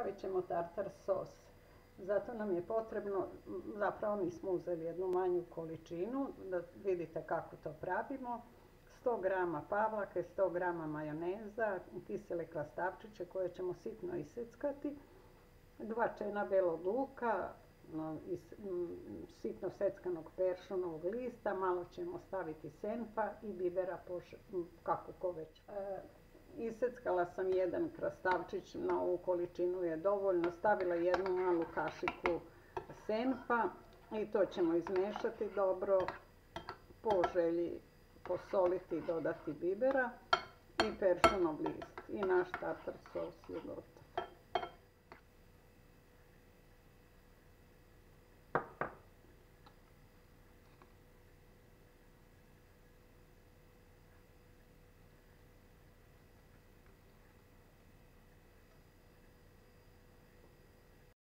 Pravit ćemo tartar sos. Zato nam je potrebno, zapravo nismo uzeli jednu manju količinu, da vidite kako to pravimo. 100 grama pavlake, 100 grama majoneza, kisele krastavčiće koje ćemo sitno iseckati, 2 čena belog luka, sitno seckanog peršunovog lista, malo ćemo staviti senfa i bibera kako ko već. Iseckala sam jedan krastavčić, na ovu količinu je dovoljno, stavila jednu malu kašiku senfa i to ćemo izmešati dobro, po želji posoliti i dodati bibera i peršunov list i naš tartar sos je gotov.